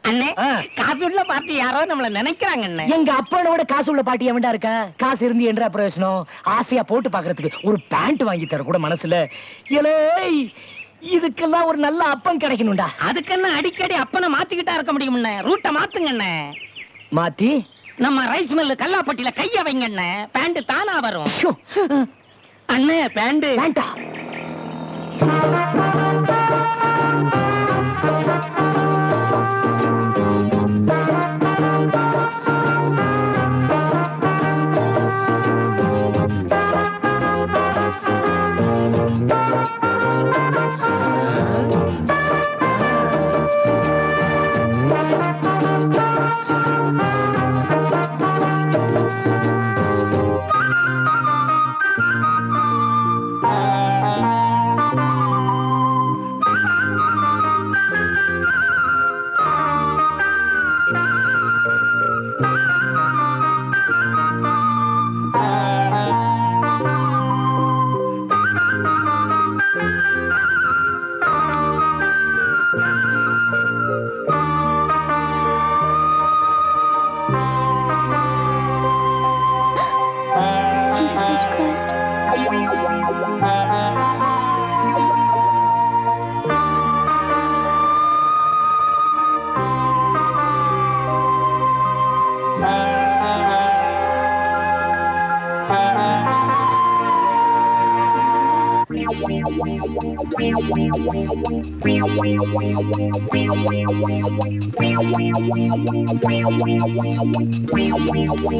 அண்ணே காசு உள்ள பார்ட்டி யாரோ நம்மள நினைக்கிறாங்க அண்ணே. எங்க அப்பனோட காசு உள்ள பாட்டி எவன்டா இருக்கா? காசு இருந்து என்ன பிரயோஜனம்? ஆசையா போட்டு பாக்குறதுக்கு ஒரு பேண்ட் வாங்கி தர கூட மனசுல. ஏலே இதுக்கெல்லாம் ஒரு நல்ல அப்பன் கிடைக்கணும்டா. அதுக்கென்ன அடிக்கடி அப்பனை மாத்திக்கிட்டா இருக்க முடியும். ரூட்டை மாத்துங்க அண்ணே. மாத்தி நம்ம ரைஸ் மில்லு கல்லாப்பட்டியில கைய வைங்க அண்ணே. பேண்ட் தானா வரும். அண்ணே பேண்ட் வேண்டா.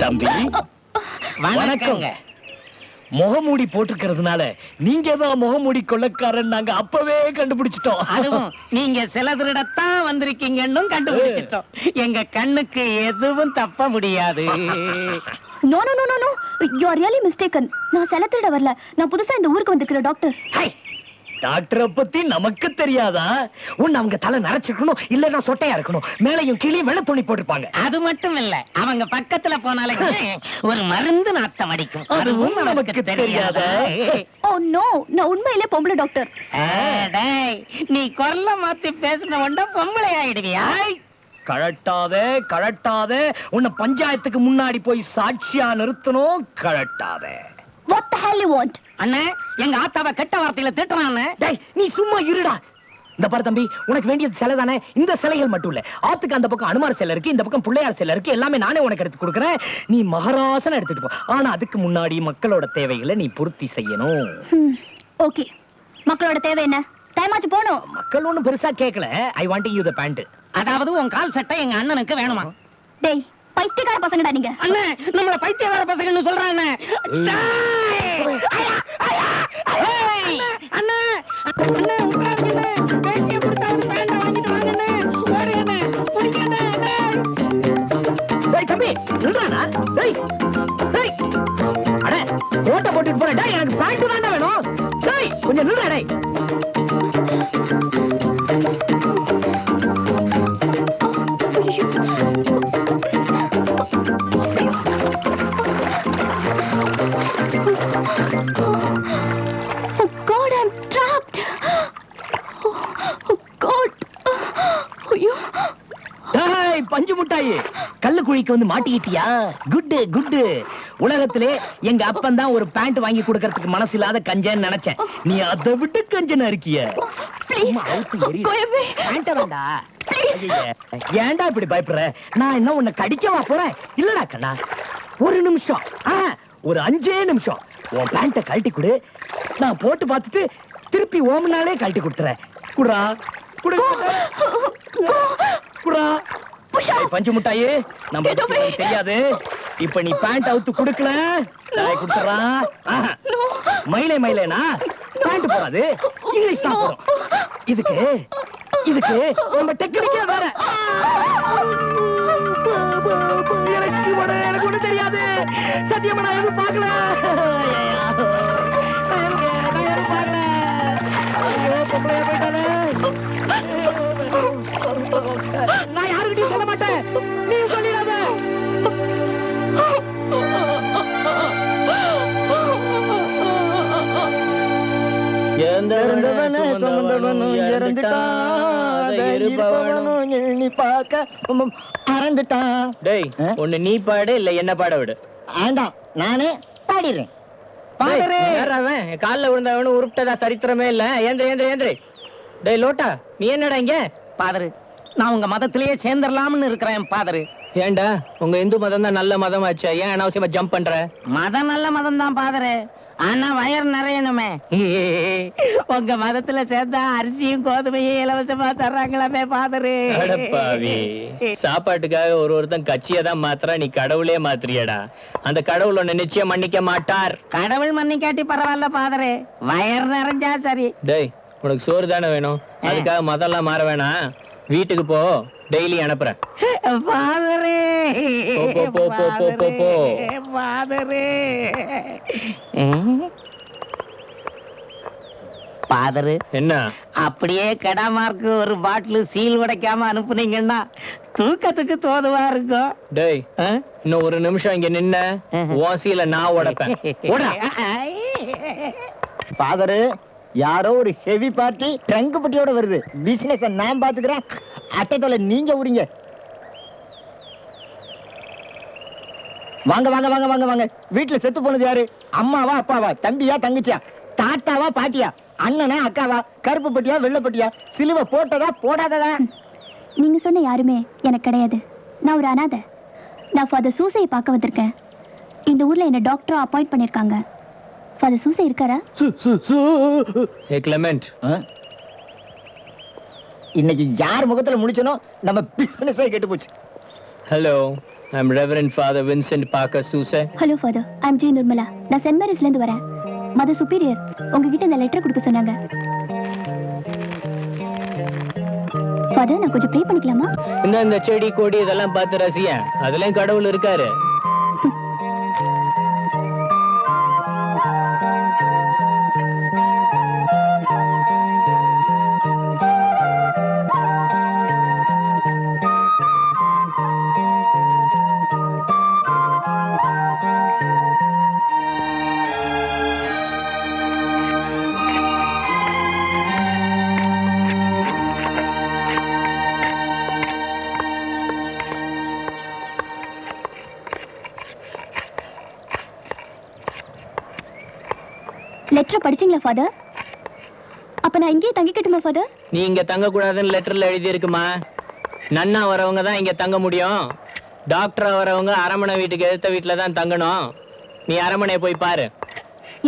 தம்பி வணக்கங்க. முகமூடி போட்டுக்கிறதுனால நீங்க தான் முகமூடி கொள்ளக்காரன் நாங்க அப்பவே கண்டுபிடிச்சிட்டோம். அதுவும் நீங்க சில திருடத்தான் வந்திருக்கீங்கன்னு கண்டுபிடிச்சிட்டோம். எங்க கண்ணுக்கு எதுவும் தப்ப முடியாது. No no no no, you are really mistaken. நான் சில திருட வரல. நான் புதுசா இந்த ஊருக்கு வந்திருக்கிற டாக்டர். டாக்டரை பத்தி நமக்கு தெரியாதா? ஒன்னு அவங்க தலை நரைச்சிருக்கணும், இல்லன்னா சொட்டையா இருக்கணும், மேலையும் கீழே வெள்ளை துணி போட்டிருப்பாங்க. அது மட்டும் இல்ல, அவங்க பக்கத்துல போனாலே ஒரு மருந்து நாத்தம் அடிக்கும். அதுவும் நமக்கு தெரியாதா? ஓ நோ, நான் உண்மையிலே பொம்பளை டாக்டர். நீ குரல மாத்தி பேசின உடனே பொம்பளை ஆயிடுவியா? கழட்டாதே கழட்டாதே, உன்னை பஞ்சாயத்துக்கு முன்னாடி போய் சாட்சியா நிறுத்தணும். கழட்டாதே. What the hell you want? அண்ணே, எங்க ஆத்தாவை கெட்ட வார்த்தையில திட்டுறானே. டேய், நீ சும்மா இருடா. இந்த பாரு தம்பி, உனக்கு வேண்டியது சிலை தானே? இந்த சிலைகள் மட்டும் இல்ல, ஆத்துக்கு அந்த பக்கம் அனுமார் சிலை இருக்கு, இந்த பக்கம் பிள்ளையார் சிலை இருக்கு. எல்லாமே நானே உனக்கு எடுத்து கொடுக்குறேன். நீ மகராசன எடுத்துட்டு போ. ஆனா அதுக்கு முன்னாடி மக்களோட தேவைகளை நீ பூர்த்தி செய்யணும். ஓகே, மக்களோட தேவை என்ன? டைமாச்சு போணும். மக்கள் ஒண்ணும் பெருசா கேட்கல. I want you the pant. அதாவது உன் கால் சட்டை எங்க அண்ணனுக்கு வேணுமா? டேய், பைத்தியக்கார பசங்கடா நீங்க. அண்ணே, நம்மள பைத்தியக்கார பசங்கன்னு சொல்றானே. அண்ணே, அண்ணே உட்காருங்க. பேட்டிய கொடுத்தாலும் பேண்ட வாங்கிட்டு வாங்கண்ணே. ஓடுங்கண்ணே, புடிங்கண்ணே. டேய் தம்பி, நில்றானா? டேய் டேய், அட கோட்டை போட்டுட்டு போறேன். டேய், எனக்கு பேண்ட் தான்டா வேணும். டேய், கொஞ்சம் நில்றா. டேய் பஞ்சு முட்டாயி, கல்லு குழிக்கு வந்து மாட்டிக்கிட்டியா? Good good. உலகத்திலே எங்க அப்பன் தான் ஒரு பேண்ட் வாங்கி கொடுக்கறதுக்கு மனசு இல்லாத கஞ்சன்னு நினைச்சேன். நீ அதை விட்டு கஞ்சனா இருக்கிய. ஏன்டா இப்படி பயப்படுற? நான் என்ன உன்னை கடிக்கவா போறேன்? இல்லடா கண்ணா, ஒரு நிமிஷம், ஒரு 5 நிமிஷம் உன் பேண்ட கழட்டி கொடு. நான் போட்டு பார்த்துட்டு திருப்பி ஓமனாலே கழட்டி கொடுத்துறேன். குடா குடா. பஞ்சு முட்டாயே, நம்ம தெரியாது. இப்ப நீ பேண்ட் அவுத்து குடுக்கல, நான் குடுத்துறான். மயிலே மயிலேனா பேண்ட் போடாது, இங்கிலீஷ் தான் போடும். இதுக்கு நம்ம டெக்னிக்கே வேற. எனக்கு ஒண்ணு தெரியாது. சத்தியமா நான் எதுவும் பார்க்கல. நான் யாருக்கிட்டையும் சொல்ல மாட்டேன். நீ சொல்லிடாத. இறந்தவனே சுமந்தவனும் இறந்துட்டான். இருப்பவனும் நீ பார்க்க மறந்துட்டான். டேய் ஒண்ணு நீ பாடு இல்ல என்ன பாட விடு. ஆண்டாம், நானே பாடிடுறேன். கால்ல விழுந்தவனு உருப்பிட்டதா சரித்திரமே இல்ல. ஏந்திர. டேய் லோட்டா, நீ என்னடா இங்க? பாதரு, நான் உங்க மதத்திலேயே சேர்ந்துடலாம்னு இருக்கிறேன் பாதரு. ஏன்டா, உங்க இந்து மதம் தான் நல்ல மதம் ஆச்சு, ஏன் அனாவசியமா ஜம்ப் பண்ற? மதம் நல்ல மதம் தான் பாதரு, ஆனா வயர் நிறையணுமே. உங்க மதத்துல சேர்ந்தா அரிசியும் கோதுமையும் இலவசமா தர்றாங்களாமே பாதரு. அடப்பாவி, சாப்பாட்டுக்காக ஒருத்தன் கட்சியை தான் மாத்திரா, நீ கடவுளே மாத்திரியடா. அந்த கடவுள் ஒண்ணு நிச்சயம் மன்னிக்க மாட்டார். கடவுள் மன்னிக்காட்டி பரவாயில்ல பாதரு, வயர் நிறைஞ்சா சரி. டேய், உனக்கு சோறு தானே வேணும், அதுக்காக மதம்லாம் மாற வேணாம். வீட்டுக்கு போ, டெய்லி அனுப்புறேன். பாதரு பாதரு பாதரு, என்ன அப்படியே கெடாமார்க்கு ஒரு பாட்டில் சீல் உடைக்காம அனுப்புனீங்கன்னா தூக்கத்துக்கு தோதுவா இருக்கும். டேய், இன்னும் ஒரு நிமிஷம் இங்க நின்ன ஓசியில நான் உடைப்பேன். ஃபாதரு, யாரோ ஒரு ஹெவி பார்ட்டி ட்ரங்க் பட்டியோட வருது. பிசினஸ் நான் பாத்துக்கிறேன், அட்டத்தோல நீங்க உரிங்க. வாங்க வாங்க வாங்க வாங்க வாங்க. வீட்டுல செத்து போனது யாரு? அம்மாவா அப்பாவா, தம்பியா தங்கச்சியா, தாத்தாவா பாட்டியா, அண்ணனா அக்காவா, கருப்பு பட்டியா வெள்ளை பட்டியா, சிலுவை போட்டதா போடாததா? நீங்க சொன்ன யாருமே எனக்கு கிடையாது. நான் ஒரு அனாதை. நான் ஃபாதர் சூசையை பார்க்க வந்திருக்கேன். இந்த ஊர்ல என்ன டாக்டரா அப்பாயிண்ட் பண்ணிருக்காங்க. ஃபாதர் சூசை இருக்காரா? ஏ கிளமெண்ட், இன்னைக்கு யார் முகத்துல முடிச்சனோ நம்ம பிசினஸே கெட்டு போச்சு. Hello, I am reverend father Vincent Parker Soosai. Hello father, I am G Nirmala. நான் சென்ட் மேரிஸ்ல இருந்து வரேன். மதர் சுப்பீரியர் உங்ககிட்ட இந்த லெட்டர் கொடுக்க சொன்னாங்க. ஃபாதர், நான் கொஞ்சம் ப்ரே பண்ணிக்கலாமா? இந்த செடி கொடி இதெல்லாம் பார்த்து ரசிய, அதுலயும் கடவுள் இருக்காரு. லெட்டர் படிச்சீங்களா ஃபாதர்? அப்ப நான் இங்கேயே தங்கிக்கட்டுமா ஃபாதர்? நீ இங்க தங்க கூடாதுன்னு லெட்டர்ல எழுதி இருக்குமா? நன்னா வரவங்க தான் இங்க தங்க முடியும். டாக்டரா வரவங்க அரமனை வீட்டுக்கு எதிர்த்த வீட்டுல தான் தங்கணும். நீ அரமனையை போய் பாரு.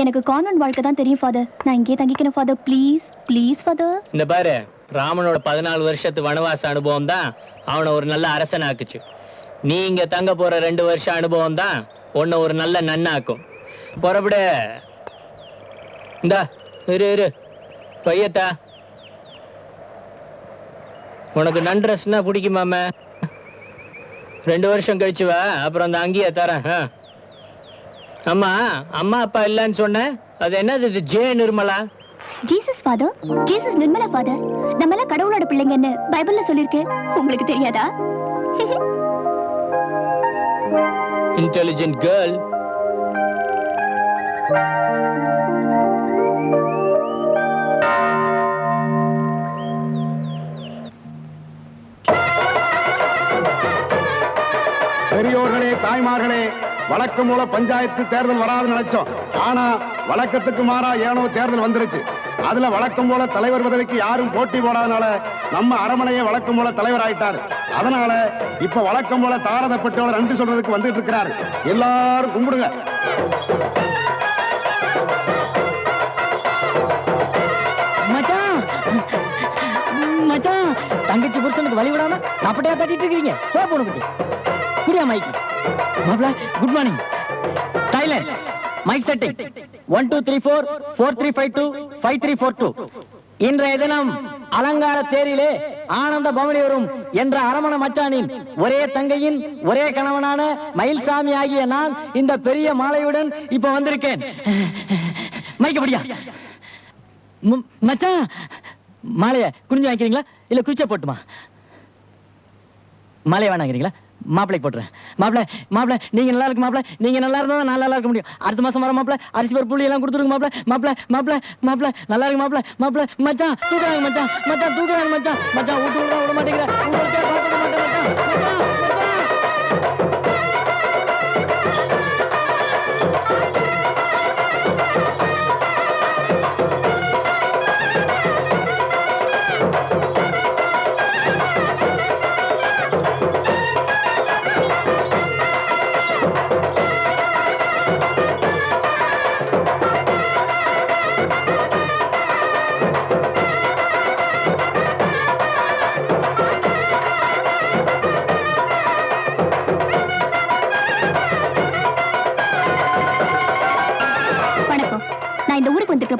எனக்கு கான்வென்ட் வாழ்க்கை தான் தெரியும் ஃபாதர். நான் இங்கேயே தங்கிக்கணும் ஃபாதர், ப்ளீஸ் ப்ளீஸ் ஃபாதர். இந்த பாரு, ராமனோட 14 வருஷத்து வனவாச அனுபவம் தான் அவனை ஒரு நல்ல அரசன் ஆக்குச்சு. நீ இங்க தங்க போற 2 வருஷம் அனுபவம் தான் உன்னை ஒரு நல்ல நன்னாக்கும். புறப்படு. இந்தா இரு பையத்தா, உனக்கு நன்ட்ரெஸ்னா பிடிக்குமாம? 2 வருஷம் கழிச்சு வா, அப்புறம் அந்த அங்கேயே தரேன். அம்மா அம்மா அப்பா இல்லன்னு சொன்ன, அது என்னது இது? J Nirmala. Jesus father, Jesus Nirmala father. நம்ம எல்லாம் கடவுளோட பிள்ளைங்கன்னு பைபிள்ல சொல்லிருக்கு, உங்களுக்கு தெரியாதா? Intelligent girl. பெரியோர்களே, தாய்மார்களே, வழக்கம் போல பஞ்சாயத்து தேர்தல் வராதுன்னு நினைச்சோம். ஆனா வழக்கத்துக்கு மாறா ஏனோ தேர்தல் வந்துருச்சு. அதுல வழக்கம் போல தலைவர் பதவிக்கு யாரும் போட்டி போடாதனால நம்ம அரமனையே வழக்கம் போல தலைவர் ஆயிட்டாரு. அதனால இப்ப வழக்கம் போல தாரதப்பட்டோட நன்றி சொல்றதுக்கு வந்துட்டு இருக்கிறாரு. எல்லாரும் கும்பிடுங்க. மச்சான், தங்கச்சி புருஷனுக்கு வழி விடாம அப்படியே தட்டிட்டு இருக்கீங்க. போ போன குட்டி, குடியா மைக்கு. மாப்ள, good morning. Silence. Mic setting 1 2 3 4 4 3 5 2 5 3 4 2. இன்றைய தினம் அலங்கார தேரிலே ஆனந்த பவனி வரும் என்ற அரமண மச்சானின் ஒரே தங்கையின் ஒரே கணவனான மயில்சாமி ஆகிய நான் இந்த பெரிய மாலையுடன் இப்ப வந்திருக்கேன். மைக்கப்படியா மச்சான், மாலைய குனிஞ்சு வாங்கிக்கிறீங்களா இல்ல குச்ச போட்டுமா? மாலைய வேணாங்கிறீங்களா? மாப்பிளைக்கு போட்டுறேன். மாப்பிள நீங்க நல்லா இருக்கு மாப்பிள, நீங்க நல்லா இருந்தா தான் நான் நல்லா இருக்க முடியும். அடுத்த மாசம் வர மாப்பிள, அரிசி பருப்பு புளி எல்லாம் கொடுத்துருங்க மாப்பிள நல்லா இருக்கு மாப்பிள. மச்சான் தூக்குறாங்க மச்சான் தூக்குறாங்க மச்சான் விட்டு விட மாட்டேங்கிறேன். உங்களுக்கே பார்க்க மாட்டேன் மச்சான்.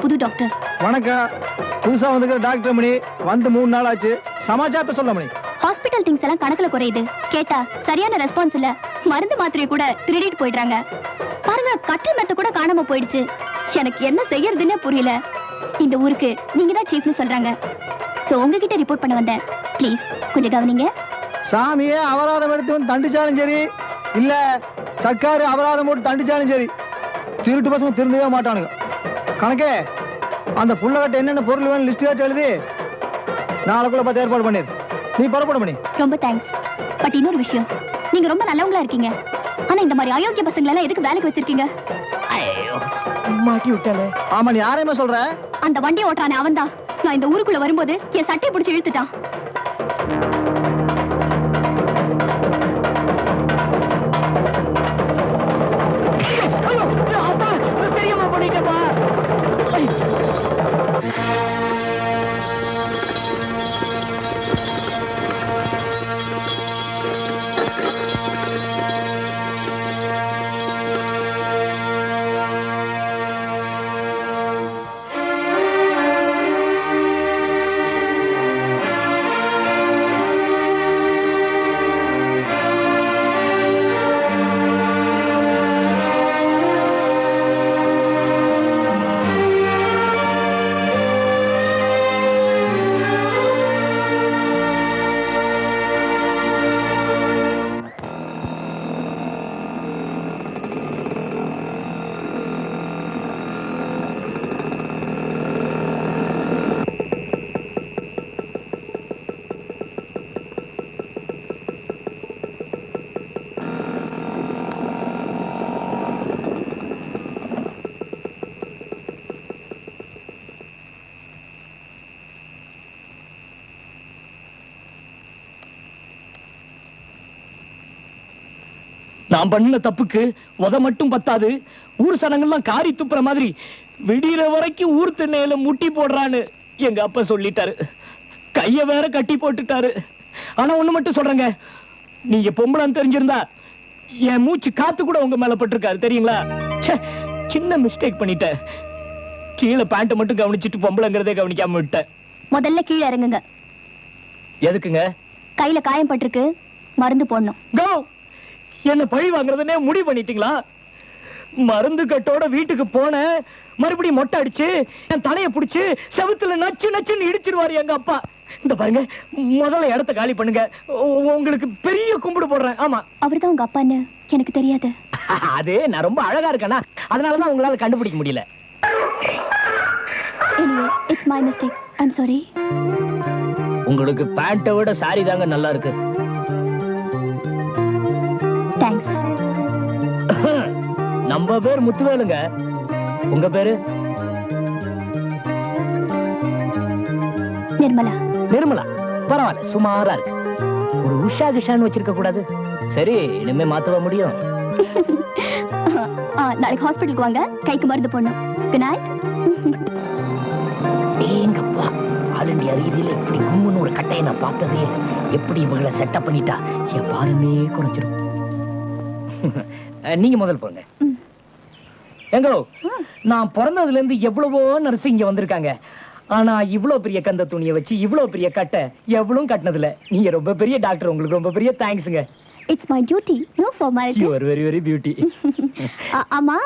புது டாக்டர். வணக்கம். புதுசா வந்துக்கிற டாக்டர் மணி வந்து 3 நாள் ஆச்சு. சமாச்சாரத்தை சொல்ல மணி. ஹாஸ்பிட்டல் திங்ஸ் எல்லாம் கணக்குல குறையுது. கேட்டா சரியான ரெஸ்பான்ஸ் இல்ல. மருந்து மாத்திரை கூட திருடிட்டு போயிடுறாங்க. பாருங்க, கட்டில் மெத்த கூட காணாம போயிடுச்சு. எனக்கு என்ன செய்யறதுன்னே புரியல. இந்த ஊருக்கு நீங்க தான் சீஃப்னு சொல்றாங்க. சோ உங்ககிட்ட ரிப்போர்ட் பண்ண வந்தேன். ப்ளீஸ் கொஞ்சம் கவனிங்க. சாமியே அபராதம் எடுத்து வந்து தண்டிச்சாலும் சரி, இல்ல சர்க்காரு அபராதம் போட்டு தண்டிச்சாலும் சரி, திருட்டு பசங்க திருந்தவே மாட்டானுங்க. கணக்கே அந்த புள்ளகட்ட என்னென்ன பொருள் வேணும் லிஸ்ட் காட்டி எழுதி நாளைக்குள்ள பார்த்து ஏற்பாடு பண்ணிரு. நீ புறப்பட பண்ணி. ரொம்ப தேங்க்ஸ். பட் இன்னொரு விஷயம், நீங்க ரொம்ப நல்லவங்களா இருக்கீங்க. ஆனா இந்த மாதிரி அயோக்கிய பசங்களை எல்லாம் எதுக்கு வேலைக்கு வச்சிருக்கீங்க? ஐயோ மாட்டி விட்டானே. ஆமா, நீ யாரையுமே சொல்ற? அந்த வண்டியை ஓட்டுறானே அவன்தான். நான் இந்த ஊருக்குள்ள வரும்போது என் சட்டையை பிடிச்சி இழுத்துட்டான். தெரியாம பண்ணிட்டப்பா. நான் பண்ண தப்புக்கு உத மட்டும் பத்தாது, ஊர் சனங்கள்லாம் காரி துப்புற மாதிரி விடிகிற வரைக்கும் ஊர் திண்ணையில முட்டி போடுறான்னு எங்க அப்பா சொல்லிட்டாரு. கைய வேற கட்டி போட்டுட்டாரு. ஆனா ஒண்ணு மட்டும் சொல்றேங்க, நீங்க பொம்பளைன்னு தெரிஞ்சிருந்தா என் மூச்சு காத்து கூட உங்க மேல பட்டிருக்காரு தெரியுங்களா? சின்ன மிஸ்டேக் பண்ணிட்டேன். கீழே பேண்ட் மட்டும் கவனிச்சுட்டு பொம்பளைங்கிறதே கவனிக்காம விட்டேன். முதல்ல கீழே இறங்குங்க. எதுக்குங்க? கையில காயம் பட்டிருக்கு, மருந்து போடணும். கோ. என்ன பழி வாங்குறதுனே முடிவு பண்ணிட்டீங்களா? மருந்து கட்டோட வீட்டுக்கு போன மறுபடியும் மொட்டை அடிச்சு என் தலைய பிடிச்சு செவுத்துல நச்சுன்னு இடிச்சிருவாரு எங்க அப்பா. இந்த பாருங்க, முதல்ல இடத்த காலி பண்ணுங்க. உங்களுக்கு பெரிய கும்பிடு போடுறேன். ஆமா, அவர்தான் உங்க அப்பான்னு எனக்கு தெரியாது. அது நான் ரொம்ப அழகா இருக்கேனா, அதனாலதான் உங்களால கண்டுபிடிக்க முடியல. Anyway, it's my mistake. I'm sorry. உங்களுக்கு பேண்ட்டை விட சாரி தாங்க நல்லா இருக்கு. Thanks. நம்ம பேர் முத்துவேலுங்க. உங்க பேரு? நிர்மலா. நிர்மலா பரவாயில்ல, சுமாரா இருக்கு. ஒரு உஷா கிஷான்னு வச்சிருக்க கூடாது? சரி, இனிமே மாத்தவ முடியும். நாளைக்கு ஹாஸ்பிட்டலுக்கு வாங்க, கைக்கு மருந்து போடணும். Good night. ஏங்கப்பா, ஆல் இந்தியா ரீதியில இப்படி கும்முன்னு ஒரு கட்டையை நான் பார்த்ததே. எப்படி இவங்களை செட்டப் பண்ணிட்டா என் பாரமே குறைச்சிடும். நீங்க முதல் போங்க. எங்கோ, நான் பிறந்ததுல இருந்து எவ்வளவோ நர்ஸ் இங்க வந்திருக்காங்க. ஆனா இவ்வளவு பெரிய கந்த துணியை வச்சு இவ்வளவு பெரிய கட்டை எவ்வளவும் கட்டினதுல நீங்க ரொம்ப பெரிய டாக்டர். உங்களுக்கு ரொம்ப பெரிய தேங்க்ஸ்ங்க. It's my duty, no formality. You are very very beauty. ஆமா,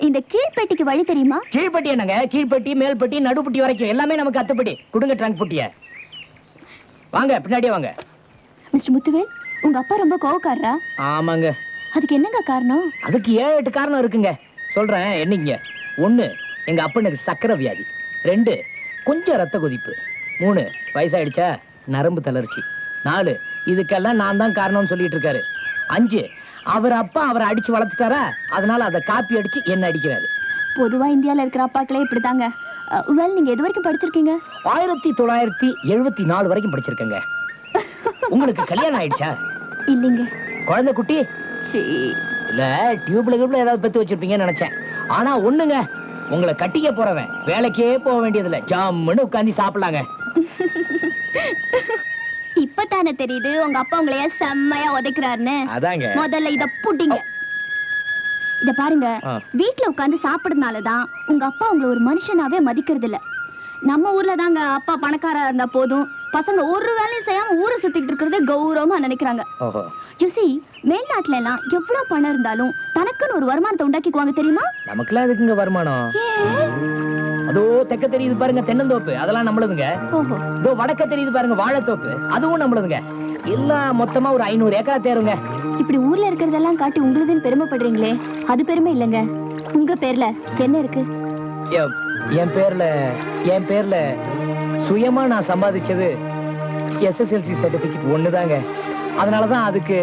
இந்த கீழ்பெட்டிக்கு வழி தெரியுமா? கீழ்பெட்டி என்னங்க? கீழ்பெட்டி, மேல்பெட்டி, நடுப்பட்டி வரைக்கும் எல்லாமே நமக்கு அத்துப்படி. கொடுங்க ட்ரங்க் புட்டிய. வாங்க, பின்னாடியே வாங்க. மிஸ்டர் முத்துவேல், உங்க அப்பா ரொம்ப கோவக்காரரா? ஆமாங்க. அதுக்கு என்னங்க காரணம்? அதுக்கு 7-8 காரணம் இருக்குங்க. சொல்றேன் என்னங்க. 1, எங்க அப்பனுக்கு சக்கரை வியாதி. 2, கொஞ்சம் ரத்த கொதிப்பு. 3, வயசாயிடுச்சா நரம்பு தளர்ச்சி. 4, இதுக்கெல்லாம் நான் தான் காரணம்னு சொல்லிட்டு இருக்காரு. 5, அவர் அப்பா அவரை அடிச்சு வளர்த்துட்டாரா, அதனால அதை காப்பி அடிச்சு என்ன அடிக்கிறாரு. பொதுவா இந்தியால இருக்கிற அப்பாக்களே இப்படிதாங்க. வெல், நீங்க எது வரைக்கும் படிச்சிருக்கீங்க? 1974 வரைக்கும் படிச்சிருக்கேங்க. உங்களுக்கு கல்யாணம் ஆயிடுச்சா? இல்லைங்க. குழந்தை குட்டி சீ. இல்ல, டியூப்ல ஏதாவது பெத்து வச்சிருப்பீங்கன்னு நினைச்சேன். ஆனா ஒண்ணுங்க, உங்களை கட்டிக்க போறவன் வேலைக்கே போக வேண்டியதில்ல, ஜாமுன்னு உட்கார்ந்து சாப்பிடலாங்க. இப்பதானே தெரியுது உங்க அப்பா உங்களைய செம்மையா உதைக்கிறாருன்னு. அதாங்க. முதல்ல இத புட்டிங்க. இத பாருங்க, ஆ. வீட்ல உட்கார்ந்து சாப்பிடுறதுனாலதான் உங்க அப்பா உங்களை ஒரு மனுஷனாவே மதிக்கிறது இல்ல. நம்ம ஊர்ல தாங்க அப்பா பணக்காரா இருந்தா போதும், பசங்க ஒரு வேலையும் செய்யாம ஊரை சுத்திட்டு இருக்கிறதே கௌரவமா நினைக்கிறாங்க. ஓஹோ. யூசி, மேல்நாட்டுல எல்லாம் எவ்வளவு பணம் இருந்தாலும் தனக்குன்னு ஒரு வருமானத்தை உண்டாக்கிக்குவாங்க தெரியுமா? நமக்குலாம் எதுக்குங்க வருமானம்? அதோ தெக்க தெரியுது பாருங்க தென்னந்தோப்பு, அதெல்லாம் நம்மளுதுங்க. ஓஹோ. இதோ வடக்க தெரியுது பாருங்க வாழைத்தோப்பு, அதுவும் நம்மளுதுங்க. எல்லாம் மொத்தமா ஒரு 500 ஏக்கரா தேருங்க. இப்படி ஊர்ல இருக்கிறதெல்லாம் காட்டி உங்களுதுன்னு பெருமைப்படுறீங்களே, அது பெருமை இல்லைங்க. உங்க பேர்ல என்ன இருக்கு? என் பேர்ல சுயமா நான் சம்பாதிச்சது SSLC சர்டிபிகேட் ஒண்ணுதாங்க. அதனாலதான் அதுக்கு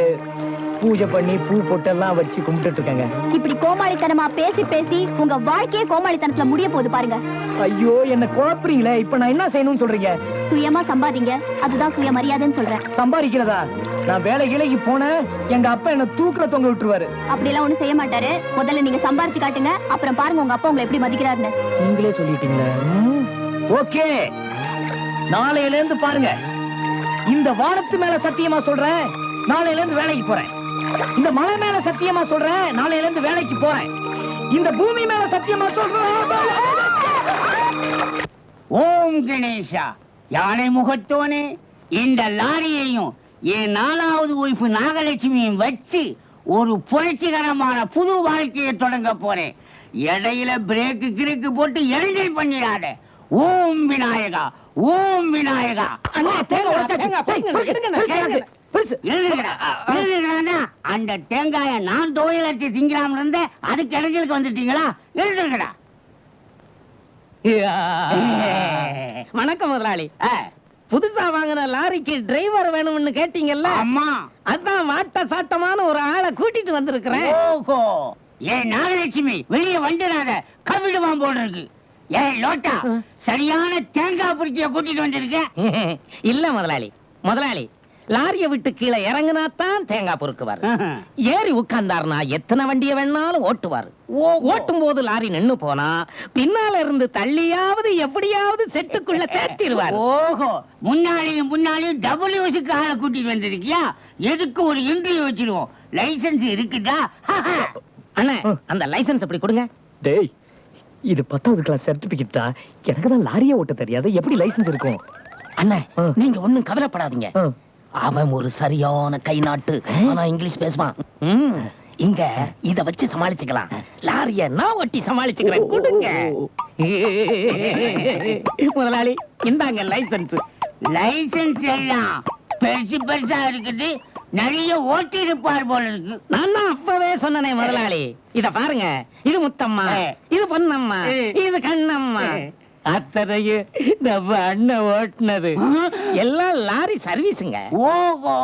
பூஜை பண்ணி பூ பொட்டெல்லாம் வச்சு கும்பிட்டு இருக்கேங்க. இப்படி கோமாளித்தனமா பேசி பேசி உங்க வாழ்க்கையே கோமாளித்தனத்துல முடிய போகுது பாருங்க. ஐயோ, என்ன குழப்பறீங்களே. இப்ப நான் என்ன செய்யணும்னு சொல்றீங்க? சுயமா சம்பாதிங்க, அதுதான் சுயமரியாதைன்னு சொல்றேன். சம்பாதிக்கிறதா? நான் வேலைக்கு போனேன், எங்க அப்பா என்ன தூக்குல தொங்க விட்டுருவாரு. அப்படி எல்லாம் ஒண்ணும் செய்ய மாட்டாரு. முதல்ல நீங்க சம்பாரிச்சு காட்டுங்க, அப்புறம் பாருங்க உங்க அப்பா உங்களை எப்படி மதிக்கிறாருன்னு. நீங்களே சொல்லிட்டீங்களா? ஓகே, நாளையில இருந்து பாருங்க. இந்த வானத்து மேல சத்தியமா சொல்றேன், நாளையில இருந்து வேலைக்கு போறேன். இந்த மலை மேல சத்தியமா சொல்றேன், நாளையில இருந்து வேலைக்கு போறேன். இந்த பூமி மேல சத்தியமா சொல்றேன். ஓம் கணேஷா, யானை முகத்தோனே, இந்த லாரியையும் என் 4வது ஒய்ஃப் நாகலட்சுமியும் வச்சு ஒரு புரட்சிகரமான புது வாழ்க்கையை தொடங்க போறேன். இடையில பிரேக்கு கிறுக்கு போட்டு எரிஞ்சல் பண்ணிடாத. ஓம் விநாயகா, ஓம் விநாயகா. அந்த தேங்காய நான் துவையல் அடிச்சு திங்கலாம்னு இருந்தேன், அதுக்கு இடைஞ்சலுக்கு வந்துட்டீங்களா? எழுதுங்கடா. வணக்கம் முதலாளி. புதுசா வாங்கின லாரிக்கு டிரைவர் வேணும்னு கேட்டீங்கல்ல? அம்மா, அதான் வாட்ட சாட்டமான ஒரு ஆளை கூட்டிட்டு வந்திருக்கிறேன். ஓஹோ, ஏன் நாகலட்சுமி வெளியே வந்துடாத, கவிடுவான் போல இருக்கு. ஏய் லோட்டா, சரியான தேங்காய் புரிச்சிய கூட்டிட்டு வந்திருக்க. இல்ல முதலாளி, லாரிய விட்டு கீழே இறங்குனாத்தான் தேங்காய் பொறுக்குவார். ஏறி உட்கார்ந்தாருனா எத்தனை வண்டியை வேணாலும் ஓட்டுவார். ஓட்டும் போது லாரி நின்னு போனா பின்னால இருந்து தள்ளியாவது எப்படியாவது செட்டுக்குள்ள சேர்த்திருவார். ஓஹோ, முன்னாடியும் டபிள்யூஸுக்கு ஆளை கூட்டிட்டு வந்திருக்கியா? எதுக்கு ஒரு இன்டர்வியூ வச்சிருவோம். லைசன்ஸ் இருக்குதா? அண்ணா, அந்த லைசன்ஸ் அப்படி கொடுங்க. டேய், இது 10வது கிளாஸ் சர்டிபிகேட் தான். எனக்கு தான் லாரியே ஓட்ட தெரியாது, எப்படி லைசன்ஸ் இருக்கும்? அண்ணா, நீங்க ஒண்ணும் கவலைப்படாதீங்க. அவன் ஒரு சரியான கை நாட்டு, ஆனா இங்கிலீஷ் பேசுவான். இங்க இத வச்சு சமாளிச்சுக்கலாம். லாரிய நான் ஒட்டி சமாளிச்சுக்கிறேன். கொடுங்க முதலாளி, இந்தாங்க லைசன்ஸ். லைசன்ஸ் எல்லாம் பெருசு பெருசா இருக்குது, நிறைய ஓட்டி இருப்பார் போல இருக்கு. நான் தான் அப்பவே சொன்னனே முதலாளி. இத பாருங்க, இது முத்தம்மா, இது பொன்னம்மா, இது கண்ணம்மா. அத்தனையே நம்ம அண்ணன் ஓட்டுனது. எல்லாம் லாரி சர்வீஸுங்க. ஓஹோ,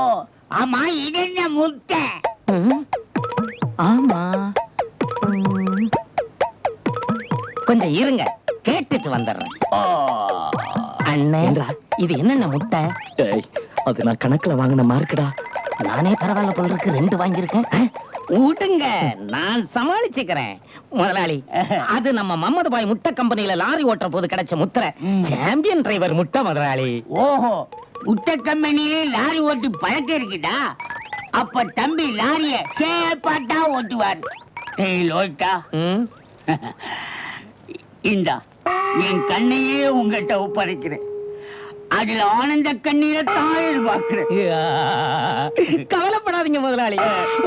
ஆமா, இது என்ன முட்டை? ஆமா, கொஞ்சம் இருங்க, கேட்டுட்டு வந்துடுறேன். அண்ணே, இது என்னென்ன முட்டை? டேய், அது நான் கணக்குல வாங்கின மார்க்குடா. நானே பரவாயில்ல போல இருக்கு, 2 வாங்கியிருக்கேன். விடுங்க, நான் சமாளிச்சுக்கிறேன் முதலாளி. அது நம்ம மம்மது பாய் முட்டை கம்பெனியில லாரி ஓட்டுற போது கிடைச்ச முத்திரை, சாம்பியன் டிரைவர் முட்டை முதலாளி. ஓஹோ, முட்டை கம்பெனியிலே லாரி ஓட்டி பழக்கம் இருக்குதா? அப்ப தம்பி லாரிய சேப்பாட்டா ஓட்டுவார். ஏய் லோட்டா, இந்தா என் கண்ணையே உங்ககிட்ட ஒப்படைக்கிறேன். அதுல ஆனந்த கண்ணீரை தான் எதிர்பார்க்கிறேன். கவலைப்படாதீங்க முதலாளி,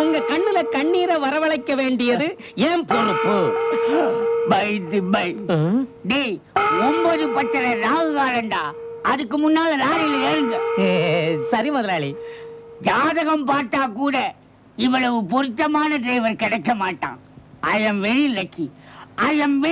உங்க கண்ணுல கண்ணீரை வரவழைக்க வேண்டியது என் பொறுப்பு. டேய், 9:10 ராகு காலண்டா, அதுக்கு முன்னால லாரியில ஏறுங்க. சரி முதலாளி. ஜாதகம் பார்த்தா கூட இவ்வளவு பொருத்தமான டிரைவர் கிடைக்க மாட்டான். I am very lucky. I am